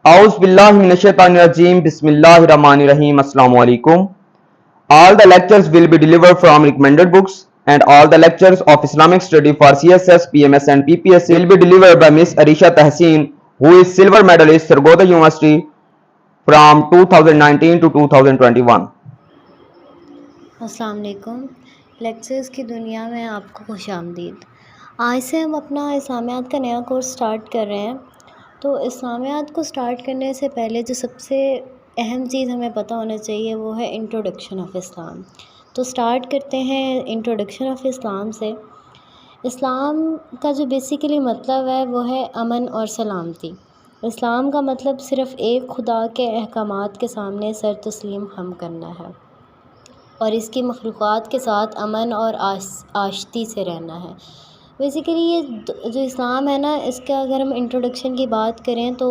A'udhu billahi minash shaitanir rajim. Bismillahir rahmanir rahim. Assalamu alaikum. All the lectures will be delivered from recommended books, and all the lectures of Islamic study for CSS, PMS and PPSC will be delivered by Miss Arisha Tahseen, who is silver medalist Sargodha University from 2019 to 2021. السلام علیکم. Lectures کی دنیا میں آپ کو خوش آمدید. آج سے ہم اپنا اسلامیات کا نیا کورس سٹارٹ کر رہے ہیں. تو اسلامیات کو سٹارٹ کرنے سے پہلے جو سب سے اہم چیز ہمیں پتہ ہونا چاہیے وہ ہے انٹروڈکشن آف اسلام. تو سٹارٹ کرتے ہیں انٹروڈکشن آف اسلام سے. اسلام کا جو بیسیکلی مطلب ہے وہ ہے امن اور سلامتی. اسلام کا مطلب صرف ایک خدا کے احکامات کے سامنے سر تسلیم خم کرنا ہے اور اس کی مخلوقات کے ساتھ امن اور آشتی سے رہنا ہے. بیسیکلی یہ جو اسلام ہے نا، اس کا اگر ہم انٹروڈکشن کی بات کریں تو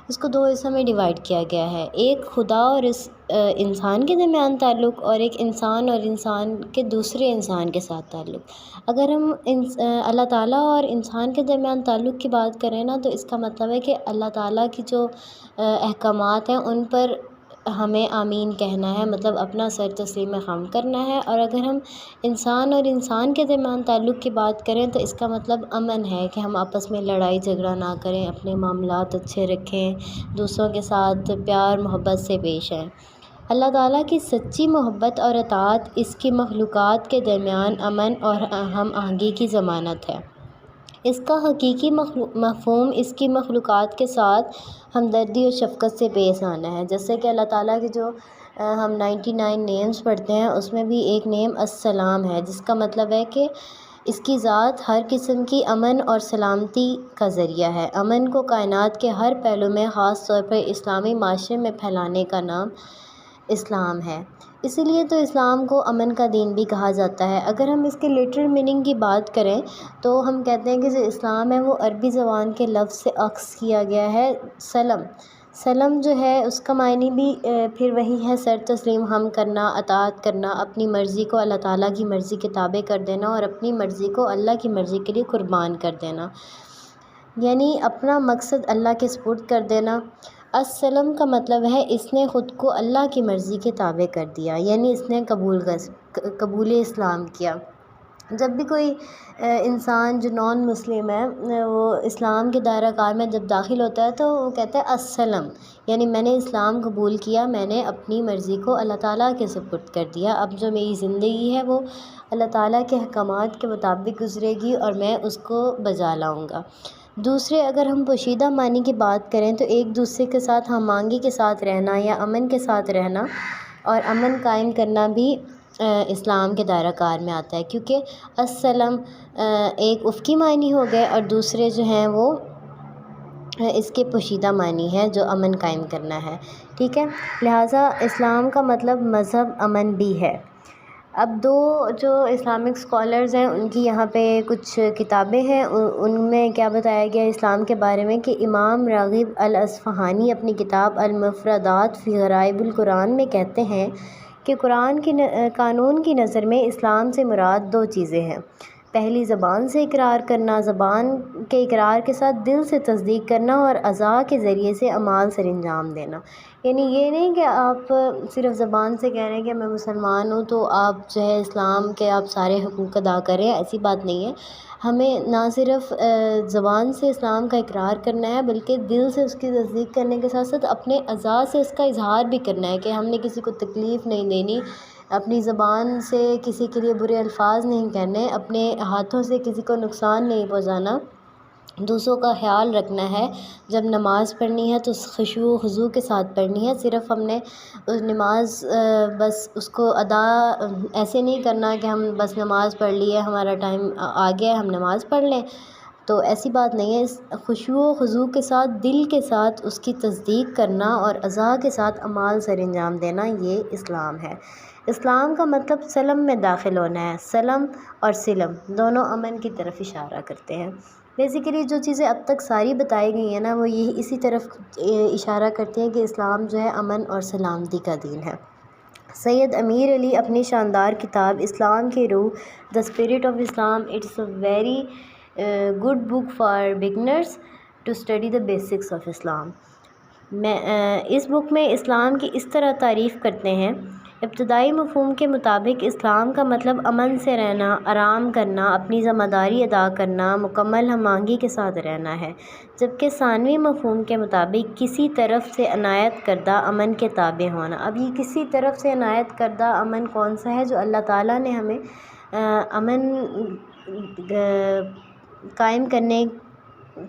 اس کو دو حصوں میں ڈیوائڈ کیا گیا ہے. ایک خدا اور اس انسان کے درمیان تعلق، اور ایک انسان اور انسان کے دوسرے انسان کے ساتھ تعلق. اگر ہم اللہ تعالیٰ اور انسان کے درمیان تعلق کی بات کریں نا، تو اس کا مطلب ہے کہ اللہ تعالیٰ کی جو احکامات ہیں ان پر ہمیں آمین کہنا ہے، مطلب اپنا سر تسلیم خم کرنا ہے. اور اگر ہم انسان اور انسان کے درمیان تعلق کی بات کریں تو اس کا مطلب امن ہے کہ ہم آپس میں لڑائی جھگڑا نہ کریں، اپنے معاملات اچھے رکھیں، دوسروں کے ساتھ پیار محبت سے پیش آئیں. اللہ تعالیٰ کی سچی محبت اور اطاعت اس کی مخلوقات کے درمیان امن اور ہم آہنگی کی ضمانت ہے. اس کا حقیقی مفہوم اس کی مخلوقات کے ساتھ ہمدردی اور شفقت سے پیش آنا ہے. جیسے کہ اللہ تعالیٰ کے جو ہم 99 نیمز پڑھتے ہیں، اس میں بھی ایک نیم السلام ہے، جس کا مطلب ہے کہ اس کی ذات ہر قسم کی امن اور سلامتی کا ذریعہ ہے. امن کو کائنات کے ہر پہلو میں، خاص طور پر اسلامی معاشرے میں پھیلانے کا نام اسلام ہے. اسی لیے تو اسلام کو امن کا دین بھی کہا جاتا ہے. اگر ہم اس کے لٹرل میننگ کی بات کریں تو ہم کہتے ہیں کہ جو اسلام ہے وہ عربی زبان کے لفظ سے اخذ کیا گیا ہے سلم. سلم جو ہے اس کا معنی بھی پھر وہی ہے سر تسلیم خم کرنا، اطاعت کرنا، اپنی مرضی کو اللہ تعالیٰ کی مرضی کے تابع کر دینا اور اپنی مرضی کو اللہ کی مرضی کے لیے قربان کر دینا، یعنی اپنا مقصد اللہ کے سپرد کر دینا. السلم کا مطلب ہے اس نے خود کو اللہ کی مرضی کے تابع کر دیا، یعنی اس نے قبول اسلام کیا. جب بھی کوئی انسان جو نان مسلم ہے وہ اسلام کے دائرہ کار میں جب داخل ہوتا ہے تو وہ کہتا ہے السلم، یعنی میں نے اسلام قبول کیا، میں نے اپنی مرضی کو اللہ تعالیٰ کے سپرد کر دیا. اب جو میری زندگی ہے وہ اللہ تعالیٰ کے احکامات کے مطابق گزرے گی اور میں اس کو بجا لاؤں گا. دوسرے اگر ہم پوشیدہ معنی کی بات کریں تو ایک دوسرے کے ساتھ ہم آہنگی کے ساتھ رہنا یا امن کے ساتھ رہنا اور امن قائم کرنا بھی اسلام کے دائرہ کار میں آتا ہے، کیونکہ السلم ایک افقی معنی ہو گئے اور دوسرے جو ہیں وہ اس کے پوشیدہ معنی ہے جو امن قائم کرنا ہے. ٹھیک ہے، لہٰذا اسلام کا مطلب مذہب امن بھی ہے. اب دو جو اسلامک اسکالرز ہیں ان کی یہاں پہ کچھ کتابیں ہیں، ان میں کیا بتایا گیا اسلام کے بارے میں کہ امام راغب الاصفہانی اپنی کتاب المفردات فی غرائب القرآن میں کہتے ہیں کہ قانون کی نظر میں اسلام سے مراد دو چیزیں ہیں. پہلی زبان سے اقرار کرنا، زبان کے اقرار کے ساتھ دل سے تصدیق کرنا، اور اعضاء کے ذریعے سے اعمال سر انجام دینا. یعنی یہ نہیں کہ آپ صرف زبان سے کہہ رہے ہیں کہ میں مسلمان ہوں تو آپ جو ہے اسلام کے آپ سارے حقوق ادا کریں، ایسی بات نہیں ہے. ہمیں نہ صرف زبان سے اسلام کا اقرار کرنا ہے بلکہ دل سے اس کی تصدیق کرنے کے ساتھ ساتھ اپنے اعضاء سے اس کا اظہار بھی کرنا ہے کہ ہم نے کسی کو تکلیف نہیں دینی، اپنی زبان سے کسی کے لیے برے الفاظ نہیں کہنے، اپنے ہاتھوں سے کسی کو نقصان نہیں پہنچانا، دوسروں کا خیال رکھنا ہے. جب نماز پڑھنی ہے تو خشوع و خضوع کے ساتھ پڑھنی ہے. صرف ہم نے اس نماز بس اس کو ادا ایسے نہیں کرنا کہ ہم بس نماز پڑھ لی ہے، ہمارا ٹائم آ گیا ہے ہم نماز پڑھ لیں، تو ایسی بات نہیں ہے. اس خشوع و خضوع کے ساتھ دل کے ساتھ اس کی تصدیق کرنا اور اعضاء کے ساتھ اعمال سر انجام دینا، یہ اسلام ہے. اسلام کا مطلب سلم میں داخل ہونا ہے. سلم اور سلم دونوں امن کی طرف اشارہ کرتے ہیں. بیسیکلی جو چیزیں اب تک ساری بتائی گئی ہیں نا وہ یہی اسی طرف اشارہ کرتی ہیں کہ اسلام جو ہے امن اور سلامتی کا دین ہے. سید امیر علی اپنی شاندار کتاب اسلام کی روح the spirit of Islam, it's a very good book for beginners to study the basics of Islam. اس بک میں اسلام کی اس طرح تعریف کرتے ہیں: ابتدائی مفہوم کے مطابق اسلام کا مطلب امن سے رہنا، آرام کرنا، اپنی ذمہ داری ادا کرنا، مکمل ہم آہنگی کے ساتھ رہنا ہے، جبکہ ثانوی مفہوم کے مطابق کسی طرف سے عنایت کردہ امن کے تابع ہونا۔ اب یہ کسی طرف سے عنایت کردہ امن کون سا ہے؟ جو اللہ تعالیٰ نے ہمیں امن قائم کرنے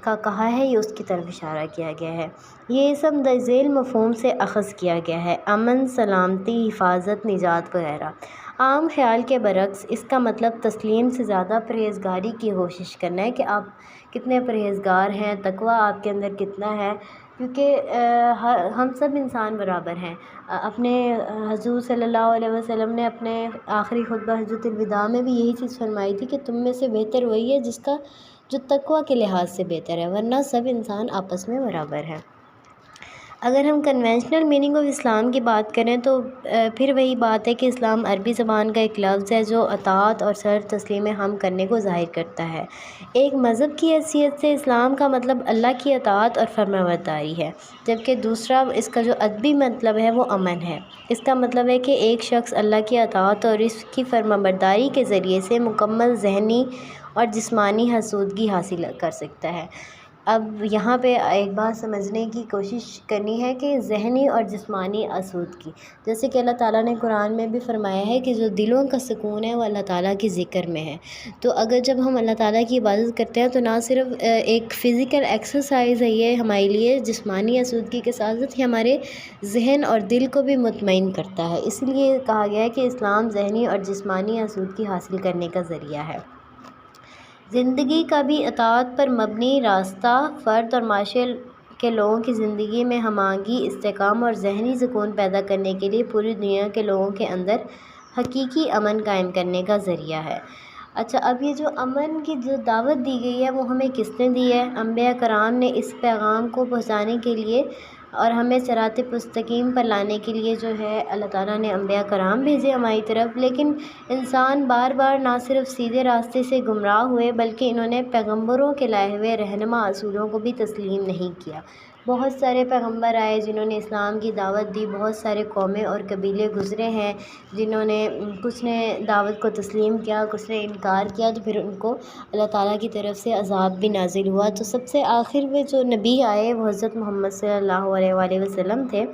کا کہا ہے، یہ اس کی طرف اشارہ کیا گیا ہے۔ یہ اسم ذیل مفہوم سے اخذ کیا گیا ہے: امن، سلامتی، حفاظت، نجات وغیرہ۔ عام خیال کے برعکس اس کا مطلب تسلیم سے زیادہ پرہیزگاری کی کوشش کرنا ہے کہ آپ کتنے پرہیزگار ہیں، تقویٰ آپ کے اندر کتنا ہے، کیونکہ ہم سب انسان برابر ہیں۔ اپنے حضور صلی اللہ علیہ وسلم نے اپنے آخری خطبہ حجۃ الوداع میں بھی یہی چیز فرمائی تھی کہ تم میں سے بہتر وہی ہے جو تقویٰ کے لحاظ سے بہتر ہے، ورنہ سب انسان آپس میں برابر ہیں۔ اگر ہم کنونشنل میننگ آف اسلام کی بات کریں تو پھر وہی بات ہے کہ اسلام عربی زبان کا ایک لفظ ہے جو اطاعت اور سر تسلیم ہم کرنے کو ظاہر کرتا ہے۔ ایک مذہب کی حیثیت سے اسلام کا مطلب اللہ کی اطاعت اور فرمانبرداری ہے، جبکہ دوسرا اس کا جو ادبی مطلب ہے وہ امن ہے۔ اس کا مطلب ہے کہ ایک شخص اللہ کی اطاعت اور اس کی فرمانبرداری کے ذریعے سے مکمل ذہنی اور جسمانی آسودگی حاصل کر سکتا ہے۔ اب یہاں پہ ایک بات سمجھنے کی کوشش کرنی ہے کہ ذہنی اور جسمانی آسودگی، جیسے کہ اللہ تعالیٰ نے قرآن میں بھی فرمایا ہے کہ جو دلوں کا سکون ہے وہ اللہ تعالیٰ کی ذکر میں ہے۔ تو اگر جب ہم اللہ تعالیٰ کی عبادت کرتے ہیں تو نہ صرف ایک فزیکل ایکسرسائز ہے یہ ہمارے لیے، جسمانی آسودگی کے ساتھ ساتھ یہ ہمارے ذہن اور دل کو بھی مطمئن کرتا ہے۔ اس لیے کہا گیا ہے کہ اسلام ذہنی اور جسمانی آسودگی حاصل کرنے کا ذریعہ ہے۔ زندگی کا بھی اطاعت پر مبنی راستہ فرد اور معاشرے کے لوگوں کی زندگی میں ہم آہنگی، استحکام اور ذہنی سکون پیدا کرنے کے لیے پوری دنیا کے لوگوں کے اندر حقیقی امن قائم کرنے کا ذریعہ ہے۔ اچھا، اب یہ جو امن کی جو دعوت دی گئی ہے وہ ہمیں کس نے دی ہے؟ انبیاء کرام نے اس پیغام کو پہنچانے کے لیے اور ہمیں صراط مستقیم پر لانے کے لیے جو ہے اللہ تعالیٰ نے انبیاء کرام بھیجے ہماری طرف، لیکن انسان بار بار نہ صرف سیدھے راستے سے گمراہ ہوئے بلکہ انہوں نے پیغمبروں کے لائے ہوئے رہنما اصولوں کو بھی تسلیم نہیں کیا۔ بہت سارے پیغمبر آئے جنہوں نے اسلام کی دعوت دی، بہت سارے قومیں اور قبیلے گزرے ہیں جنہوں نے کچھ نے دعوت کو تسلیم کیا، کچھ نے انکار کیا، تو پھر ان کو اللہ تعالیٰ کی طرف سے عذاب بھی نازل ہوا۔ تو سب سے آخر میں جو نبی آئے وہ حضرت محمد صلی اللہ علیہ وآلہ وسلم تھے۔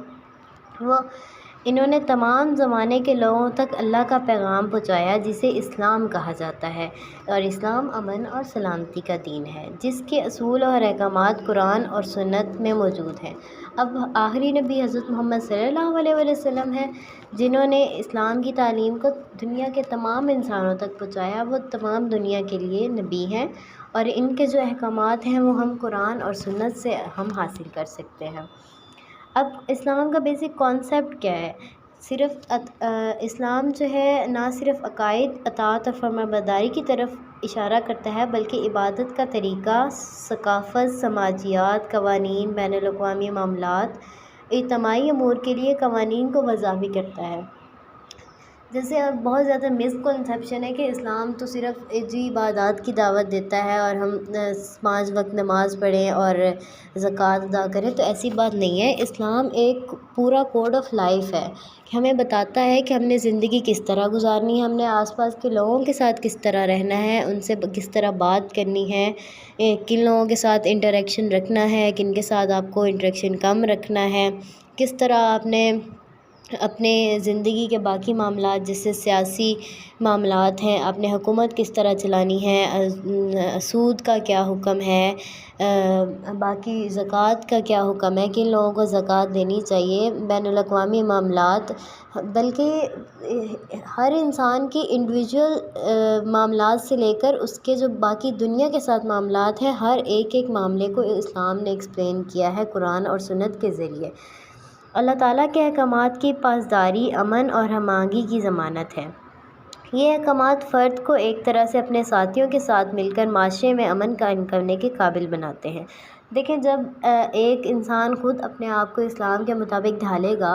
انہوں نے تمام زمانے کے لوگوں تک اللہ کا پیغام پہنچایا جسے اسلام کہا جاتا ہے، اور اسلام امن اور سلامتی کا دین ہے جس کے اصول اور احکامات قرآن اور سنت میں موجود ہیں۔ اب آخری نبی حضرت محمد صلی اللہ علیہ وآلہ وسلم ہیں جنہوں نے اسلام کی تعلیم کو دنیا کے تمام انسانوں تک پہنچایا۔ وہ تمام دنیا کے لیے نبی ہیں اور ان کے جو احکامات ہیں وہ ہم قرآن اور سنت سے ہم حاصل کر سکتے ہیں۔ اب اسلام کا بیسک کانسیپٹ کیا ہے؟ صرف اسلام جو ہے نہ صرف عقائد، اطاعت اور فرمانبرداری کی طرف اشارہ کرتا ہے بلکہ عبادت کا طریقہ، ثقافت، سماجیات، قوانین، بین الاقوامی معاملات، اجتماعی امور کے لیے قوانین کو وضع بھی کرتا ہے۔ جیسے اب بہت زیادہ مسکنسیپشن ہے کہ اسلام تو صرف عبادات کی دعوت دیتا ہے اور ہم 5 وقت نماز پڑھیں اور زکوٰۃ ادا کریں، تو ایسی بات نہیں ہے۔ اسلام ایک پورا کوڈ آف لائف ہے کہ ہمیں بتاتا ہے کہ ہم نے زندگی کس طرح گزارنی ہے، ہم نے آس پاس کے لوگوں کے ساتھ کس طرح رہنا ہے، ان سے کس طرح بات کرنی ہے، کن لوگوں کے ساتھ انٹریکشن رکھنا ہے، کن کے ساتھ آپ کو انٹریکشن کم رکھنا ہے، کس طرح آپ نے اپنے زندگی کے باقی معاملات جیسے سیاسی معاملات ہیں، اپنے حکومت کس طرح چلانی ہے، سود کا کیا حکم ہے، باقی زکوٰۃ کا کیا حکم ہے، کن لوگوں کو زکوٰۃ دینی چاہیے، بین الاقوامی معاملات، بلکہ ہر انسان کی انڈیویجول معاملات سے لے کر اس کے جو باقی دنیا کے ساتھ معاملات ہیں، ہر ایک معاملے کو اسلام نے ایکسپلین کیا ہے قرآن اور سنت کے ذریعے۔ اللہ تعالیٰ کے احکامات کی پاسداری امن اور ہم آہنگی کی ضمانت ہے۔ یہ احکامات فرد کو ایک طرح سے اپنے ساتھیوں کے ساتھ مل کر معاشرے میں امن قائم کرنے کے قابل بناتے ہیں۔ دیکھیں، جب ایک انسان خود اپنے آپ کو اسلام کے مطابق ڈھالے گا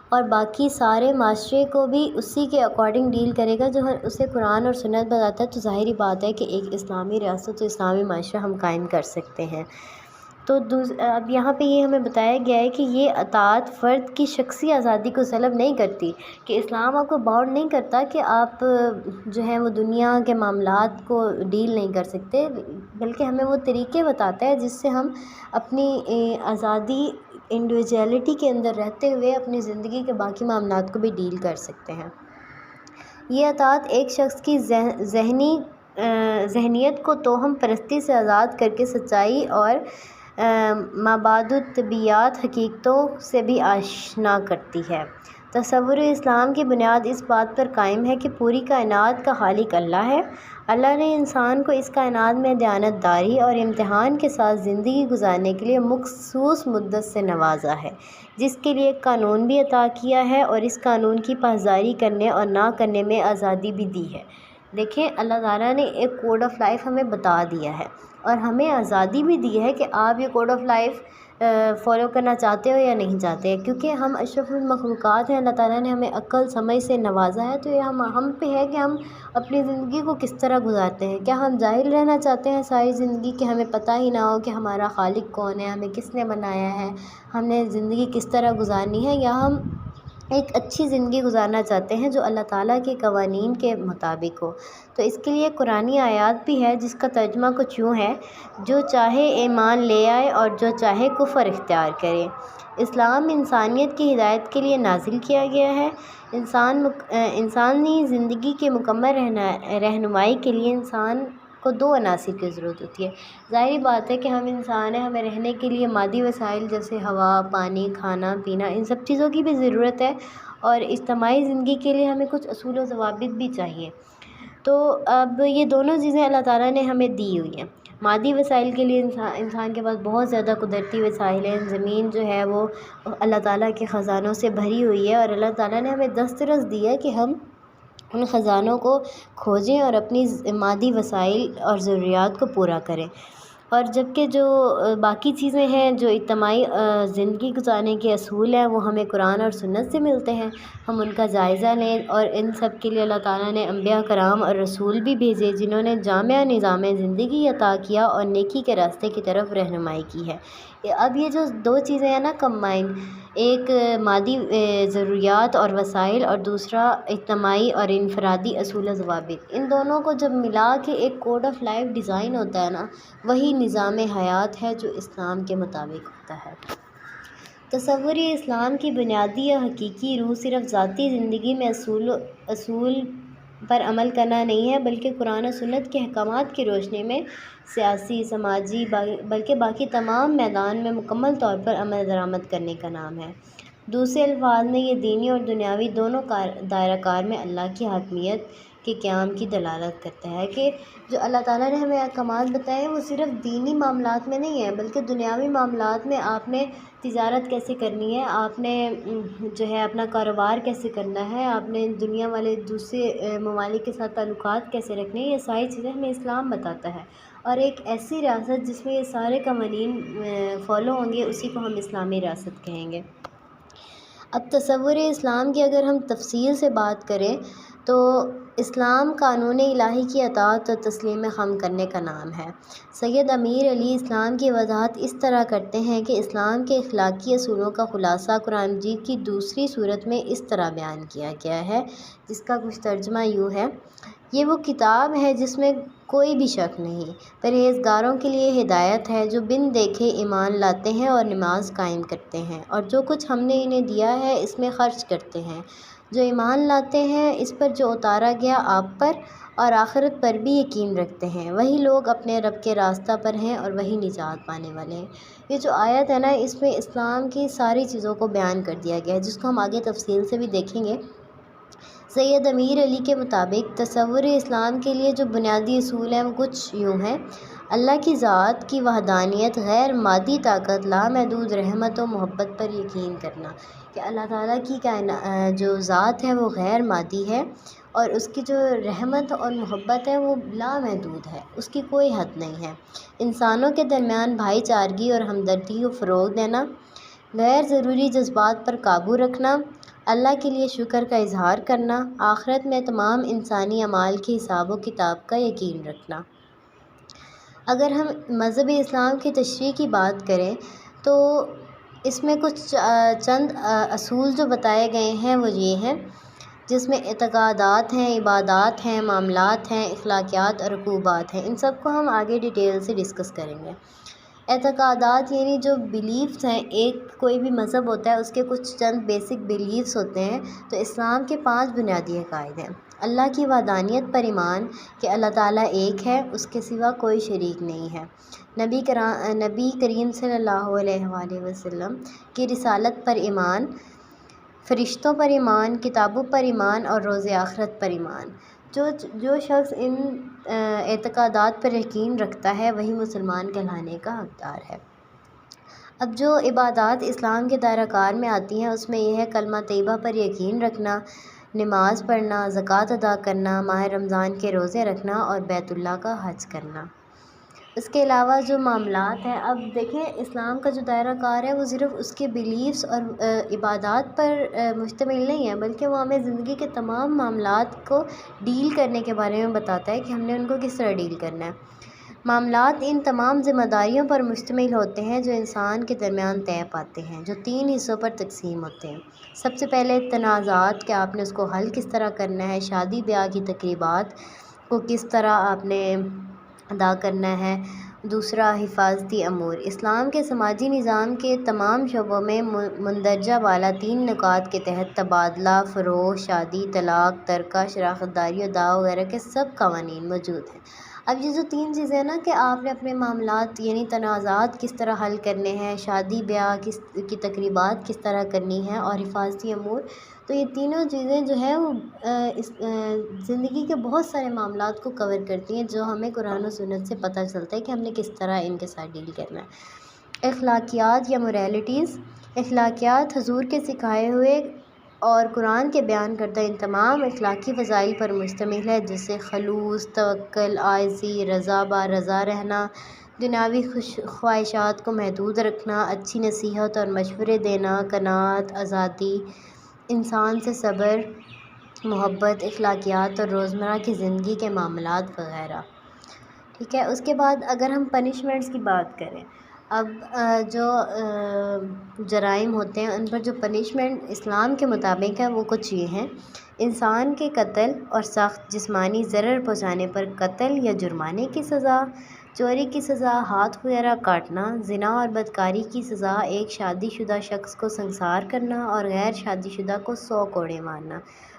اور باقی سارے معاشرے کو بھی اسی کے اکارڈنگ ڈیل کرے گا جو اسے قرآن اور سنت بتاتا ہے، تو ظاہری بات ہے کہ ایک اسلامی ریاست و اسلامی معاشرہ ہم قائم کر سکتے ہیں۔ تو اب یہاں پہ یہ ہمیں بتایا گیا ہے کہ یہ اطاعت فرد کی شخصی آزادی کو سلب نہیں کرتی، کہ اسلام آپ کو باؤنڈ نہیں کرتا کہ آپ جو ہے وہ دنیا کے معاملات کو ڈیل نہیں کر سکتے، بلکہ ہمیں وہ طریقے بتاتا ہے جس سے ہم اپنی آزادی انڈیویجویلٹی کے اندر رہتے ہوئے اپنی زندگی کے باقی معاملات کو بھی ڈیل کر سکتے ہیں۔ یہ اطاعت ایک شخص کی ذہنیت کو توہم پرستی سے آزاد کر کے سچائی اور مابعد الطبیعیات حقیقتوں سے بھی آشنا کرتی ہے۔ تصور اسلام کی بنیاد اس بات پر قائم ہے کہ پوری کائنات کا خالق اللہ ہے۔ اللہ نے انسان کو اس کائنات میں دیانت داری اور امتحان کے ساتھ زندگی گزارنے کے لیے مخصوص مدت سے نوازا ہے، جس کے لیے ایک قانون بھی عطا کیا ہے اور اس قانون کی پاسداری کرنے اور نہ کرنے میں آزادی بھی دی ہے۔ دیکھیں، اللہ تعالیٰ نے ایک کوڈ آف لائف ہمیں بتا دیا ہے اور ہمیں آزادی بھی دی ہے کہ آپ یہ کوڈ آف لائف فالو کرنا چاہتے ہو یا نہیں چاہتے، کیونکہ ہم اشرف المخلوقات ہیں، اللہ تعالیٰ نے ہمیں عقل سمجھ سے نوازا ہے، تو یہ ہم پہ ہے کہ ہم اپنی زندگی کو کس طرح گزارتے ہیں۔ کیا ہم جاہل رہنا چاہتے ہیں ساری زندگی کہ ہمیں پتہ ہی نہ ہو کہ ہمارا خالق کون ہے، ہمیں کس نے بنایا ہے، ہم نے زندگی کس طرح گزارنی ہے، یا ہم ایک اچھی زندگی گزارنا چاہتے ہیں جو اللہ تعالیٰ کے قوانین کے مطابق ہو؟ تو اس کے لیے قرآنی آیات بھی ہے جس کا ترجمہ کچھ یوں ہے: جو چاہے ایمان لے آئے اور جو چاہے کفر اختیار کرے۔ اسلام انسانیت کی ہدایت کے لیے نازل کیا گیا ہے۔ انسانی زندگی کے مکمل رہنمائی کے لیے انسان کو دو عناصر کی ضرورت ہوتی ہے۔ ظاہری بات ہے کہ ہم انسان ہیں، ہمیں رہنے کے لیے مادی وسائل جیسے ہوا، پانی، کھانا پینا، ان سب چیزوں کی بھی ضرورت ہے، اور اجتماعی زندگی کے لیے ہمیں کچھ اصول و ضوابط بھی چاہیے۔ تو اب یہ دونوں چیزیں اللہ تعالیٰ نے ہمیں دی ہوئی ہیں۔ مادی وسائل کے لیے انسان کے پاس بہت زیادہ قدرتی وسائل ہیں، زمین جو ہے وہ اللہ تعالیٰ کے خزانوں سے بھری ہوئی ہے، اور اللہ تعالیٰ نے ہمیں دسترس دی ہے کہ ہم ان خزانوں کو کھوجیں اور اپنی مادی وسائل اور ضروریات کو پورا کریں۔ اور جبکہ جو باقی چیزیں ہیں، جو اجتماعی زندگی گزارنے کے اصول ہیں، وہ ہمیں قرآن اور سنت سے ملتے ہیں، ہم ان کا جائزہ لیں، اور ان سب کے لیے اللہ تعالیٰ نے انبیاء کرام اور رسول بھی بھیجے جنہوں نے جامع نظام زندگی عطا کیا اور نیکی کے راستے کی طرف رہنمائی کی ہے۔ اب یہ جو دو چیزیں ہیں نا کمبائن، ایک مادی ضروریات اور وسائل، اور دوسرا اجتماعی اور انفرادی اصول و ضوابط، ان دونوں کو جب ملا کے ایک کوڈ آف لائف ڈیزائن ہوتا ہے نا، وہی نظام حیات ہے جو اسلام کے مطابق ہوتا ہے۔ تصور اسلام کی بنیادی یا حقیقی روح صرف ذاتی زندگی میں اصول پر عمل کرنا نہیں ہے، بلکہ قرآن و سنت کے احکامات کی روشنی میں سیاسی، سماجی، بلکہ باقی تمام میدان میں مکمل طور پر عمل درآمد کرنے کا نام ہے۔ دوسرے الفاظ میں یہ دینی اور دنیاوی دونوں دائرہ کار میں اللہ کی حاکمیت کے قیام کی دلالت کرتا ہے، کہ جو اللہ تعالیٰ نے ہمیں احکامات بتائے ہیں وہ صرف دینی معاملات میں نہیں ہے، بلکہ دنیاوی معاملات میں آپ نے تجارت کیسے کرنی ہے، آپ نے جو ہے اپنا کاروبار کیسے کرنا ہے، آپ نے دنیا والے دوسرے ممالک کے ساتھ تعلقات کیسے رکھنے ہیں، یہ ساری چیزیں ہمیں اسلام بتاتا ہے۔ اور ایک ایسی ریاست جس میں یہ سارے قوانین فالو ہوں گے، اسی کو ہم اسلامی ریاست کہیں گے۔ اب تصور اسلام کی اگر ہم تفصیل سے بات کریں تو اسلام قانون الہی کی اطاعت اور تسلیم خم کرنے کا نام ہے۔ سید امیر علیہ اسلام کی وضاحت اس طرح کرتے ہیں کہ اسلام کے اخلاقی اصولوں کا خلاصہ قرآن مجید کی دوسری صورت میں اس طرح بیان کیا گیا ہے، جس کا کچھ ترجمہ یوں ہے: یہ وہ کتاب ہے جس میں کوئی بھی شک نہیں، پرہیزگاروں کے لیے ہدایت ہے جو بن دیکھے ایمان لاتے ہیں اور نماز قائم کرتے ہیں، اور جو کچھ ہم نے انہیں دیا ہے اس میں خرچ کرتے ہیں، جو ایمان لاتے ہیں اس پر جو اتارا گیا آپ پر اور آخرت پر بھی یقین رکھتے ہیں، وہی لوگ اپنے رب کے راستہ پر ہیں اور وہی نجات پانے والے ہیں۔ یہ جو آیت ہے نا، اس میں اسلام کی ساری چیزوں کو بیان کر دیا گیا ہے، جس کو ہم آگے تفصیل سے بھی دیکھیں گے۔ سید امیر علی کے مطابق تصور اسلام کے لیے جو بنیادی اصول ہیں وہ کچھ یوں ہیں: اللہ کی ذات کی وحدانیت، غیر مادی طاقت، لامحدود رحمت و محبت پر یقین کرنا، کہ اللہ تعالیٰ کی جو ذات ہے وہ غیر مادی ہے، اور اس کی جو رحمت اور محبت ہے وہ لامحدود ہے، اس کی کوئی حد نہیں ہے۔ انسانوں کے درمیان بھائی چارگی اور ہمدردی کو فروغ دینا، غیر ضروری جذبات پر قابو رکھنا، اللہ کے لیے شکر کا اظہار کرنا، آخرت میں تمام انسانی اعمال کے حساب و کتاب کا یقین رکھنا۔ اگر ہم مذہب اسلام کی تشریح کی بات کریں تو اس میں کچھ چند اصول جو بتائے گئے ہیں وہ یہ ہیں، جس میں اعتقادات ہیں، عبادات ہیں، معاملات ہیں، اخلاقیات اور عقوبات ہیں۔ ان سب کو ہم آگے ڈیٹیل سے ڈسکس کریں گے۔ اعتقادات یعنی جو بیلیفز ہیں، کوئی بھی مذہب ہوتا ہے اس کے کچھ چند بیسک بیلیفز ہوتے ہیں۔ تو اسلام کے 5 بنیادی عقائد ہیں۔ اللہ کی وحدانیت پر ایمان کہ اللہ تعالیٰ ایک ہے، اس کے سوا کوئی شریک نہیں ہے۔ نبی کریم صلی اللہ علیہ وآلہ وسلم کی رسالت پر ایمان، فرشتوں پر ایمان، کتابوں پر ایمان اور روز آخرت پر ایمان۔ جو شخص ان اعتقادات پر یقین رکھتا ہے وہی مسلمان کہلانے کا حقدار ہے۔ اب جو عبادات اسلام کے دائرہ کار میں آتی ہیں اس میں یہ ہے کلمہ طیبہ پر یقین رکھنا، نماز پڑھنا، زکوٰۃ ادا کرنا، ماہ رمضان کے روزے رکھنا اور بیت اللہ کا حج کرنا۔ اس کے علاوہ جو معاملات ہیں، اب دیکھیں اسلام کا جو دائرہ کار ہے وہ صرف اس کے بیلیفز اور عبادات پر مشتمل نہیں ہے، بلکہ وہ ہمیں زندگی کے تمام معاملات کو ڈیل کرنے کے بارے میں بتاتا ہے کہ ہم نے ان کو کس طرح ڈیل کرنا ہے۔ معاملات ان تمام ذمہ داریوں پر مشتمل ہوتے ہیں جو انسان کے درمیان طے پاتے ہیں، جو 3 حصوں پر تقسیم ہوتے ہیں۔ سب سے پہلے تنازعات کہ آپ نے اس کو حل کس طرح کرنا ہے، شادی بیاہ کی تقریبات کو کس طرح آپ نے ادا کرنا ہے۔ دوسرا حفاظتی امور، اسلام کے سماجی نظام کے تمام شعبوں میں مندرجہ بالا 3 نکات کے تحت تبادلہ، فروغ، شادی، طلاق، ترکہ، شراکت داری اور دعوہ وغیرہ کے سب قوانین موجود ہیں۔ اب یہ جو 3 چیزیں ہیں نا کہ آپ نے اپنے معاملات یعنی تنازعات کس طرح حل کرنے ہیں، شادی بیاہ کی تقریبات کس طرح کرنی ہیں اور حفاظتی امور، تو یہ تینوں چیزیں جو ہیں وہ اس زندگی کے بہت سارے معاملات کو کور کرتی ہیں جو ہمیں قرآن و سنت سے پتہ چلتا ہے کہ ہم نے کس طرح ان کے ساتھ ڈیل کرنا ہے۔ اخلاقیات یا موریلٹیز، اخلاقیات حضور کے سکھائے ہوئے اور قرآن کے بیان کردہ ان تمام اخلاقی فضائل پر مشتمل ہے، جیسے خلوص، توکل، عاجزی، رضا برضا رہنا، دنیاوی خواہشات کو محدود رکھنا، اچھی نصیحت اور مشورے دینا، قناعت، آزادی، انسان سے صبر، محبت، اخلاقیات اور روزمرہ کی زندگی کے معاملات وغیرہ۔ ٹھیک ہے، اس کے بعد اگر ہم پنشمنٹس کی بات کریں، اب جو جرائم ہوتے ہیں ان پر جو پنشمنٹ اسلام کے مطابق ہے وہ کچھ یہ ہیں: انسان کے قتل اور سخت جسمانی ضرر پہنچانے پر قتل یا جرمانے کی سزا، چوری کی سزا، ہاتھ وغیرہ کاٹنا، زنا اور بدکاری کی سزا، ایک شادی شدہ شخص کو سنسار کرنا اور غیر شادی شدہ کو 100 کوڑے مارنا،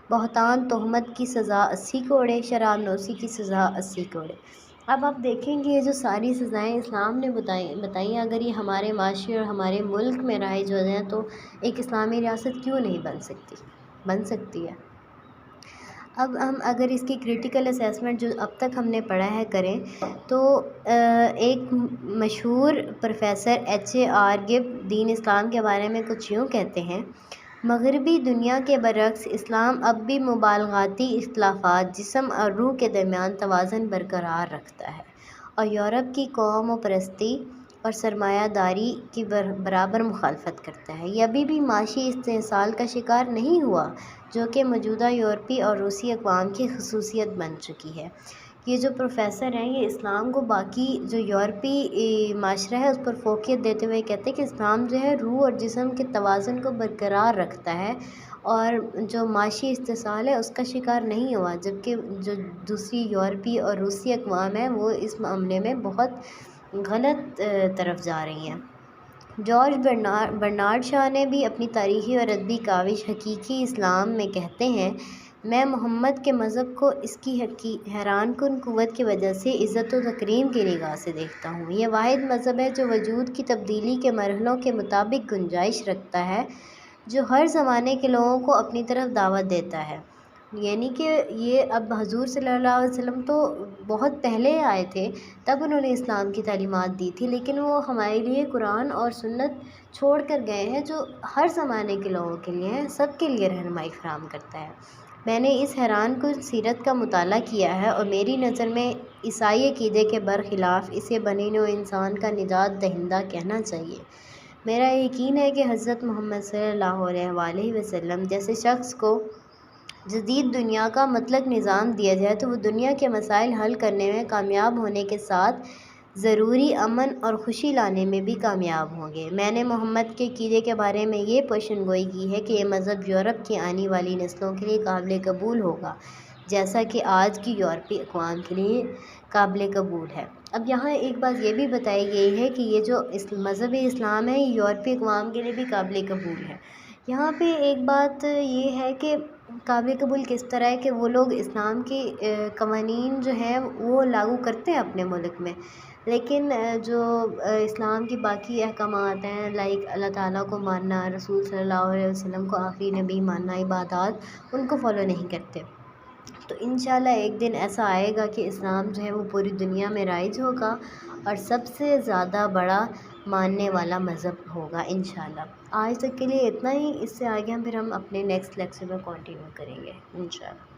بہتان تہمت کی سزا 80 کوڑے، شراب نوشی کی سزا 80 کوڑے۔ اب آپ دیکھیں گے یہ جو ساری سزائیں اسلام نے بتائی ہیں، اگر یہ ہمارے معاشرے اور ہمارے ملک میں رائج ہو جائیں تو ایک اسلامی ریاست کیوں نہیں بن سکتی ہے۔ اب ہم اگر اس کی کریٹیکل اسیسمنٹ جو اب تک ہم نے پڑھا ہے کریں تو ایک مشہور پروفیسر HAR گب دین اسلام کے بارے میں کچھ یوں کہتے ہیں: مغربی دنیا کے برعکس اسلام اب بھی مبالغاتی اختلافات، جسم اور روح کے درمیان توازن برقرار رکھتا ہے اور یورپ کی قوم پرستی اور سرمایہ داری کی برابر مخالفت کرتا ہے۔ یہ ابھی بھی معاشی استحصال کا شکار نہیں ہوا، جو کہ موجودہ یورپی اور روسی اقوام کی خصوصیت بن چکی ہے۔ یہ جو پروفیسر ہیں یہ اسلام کو باقی جو یورپی معاشرہ ہے اس پر فوقیت دیتے ہوئے کہتے ہیں کہ اسلام جو ہے روح اور جسم کے توازن کو برقرار رکھتا ہے اور جو معاشی استحصال ہے اس کا شکار نہیں ہوا، جبکہ جو دوسری یورپی اور روسی اقوام ہیں وہ اس معاملے میں بہت غلط طرف جا رہی ہیں۔ جارج برنارڈ شاہ نے بھی اپنی تاریخی اور ادبی کاوش حقیقی اسلام میں کہتے ہیں: میں محمد کے مذہب کو اس کی حیران کن قوت کی وجہ سے عزت و تکریم کی نگاہ سے دیکھتا ہوں۔ یہ واحد مذہب ہے جو وجود کی تبدیلی کے مرحلوں کے مطابق گنجائش رکھتا ہے، جو ہر زمانے کے لوگوں کو اپنی طرف دعوت دیتا ہے۔ یعنی کہ یہ اب حضور صلی اللہ علیہ وسلم تو بہت پہلے آئے تھے، تب انہوں نے اسلام کی تعلیمات دی تھی، لیکن وہ ہمارے لیے قرآن اور سنت چھوڑ کر گئے ہیں جو ہر زمانے کے لوگوں کے لیے ہیں، سب کے لیے رہنمائی فراہم کرتا ہے۔ میں نے اس حیران کن سیرت کا مطالعہ کیا ہے اور میری نظر میں عیسائی عقیدے کے برخلاف اسے بنی نوع انسان کا نجات دہندہ کہنا چاہیے۔ میرا یقین ہے کہ حضرت محمد صلی اللہ علیہ وآلہ وسلم جیسے شخص کو جدید دنیا کا مطلق نظام دیا جائے تو وہ دنیا کے مسائل حل کرنے میں کامیاب ہونے کے ساتھ ضروری امن اور خوشی لانے میں بھی کامیاب ہوں گے۔ میں نے محمد کے عقیدے کے بارے میں یہ پیشن گوئی کی ہے کہ یہ مذہب یورپ کی آنے والی نسلوں کے لیے قابل قبول ہوگا، جیسا کہ آج کی یورپی اقوام کے لیے قابل قبول ہے۔ اب یہاں ایک بات یہ بھی بتائی گئی ہے کہ یہ جو مذہب اسلام ہے یہ یورپی اقوام کے لیے بھی قابل قبول ہے۔ یہاں پہ ایک بات یہ ہے کہ قابل قبول کس طرح ہے کہ وہ لوگ اسلام کی قوانین جو ہیں وہ لاگو کرتے ہیں اپنے ملک میں، لیکن جو اسلام کی باقی احکامات ہیں، لائک اللہ تعالیٰ کو ماننا، رسول صلی اللہ علیہ وسلم کو آخری نبی ماننا، عبادات، ان کو فالو نہیں کرتے۔ تو انشاءاللہ ایک دن ایسا آئے گا کہ اسلام جو ہے وہ پوری دنیا میں رائج ہوگا اور سب سے زیادہ بڑا ماننے والا مذہب ہوگا انشاءاللہ۔ آج تک کے لیے اتنا ہی، اس سے آگے پھر ہم اپنے نیکسٹ لیکچر میں کنٹینیو کریں گے انشاءاللہ۔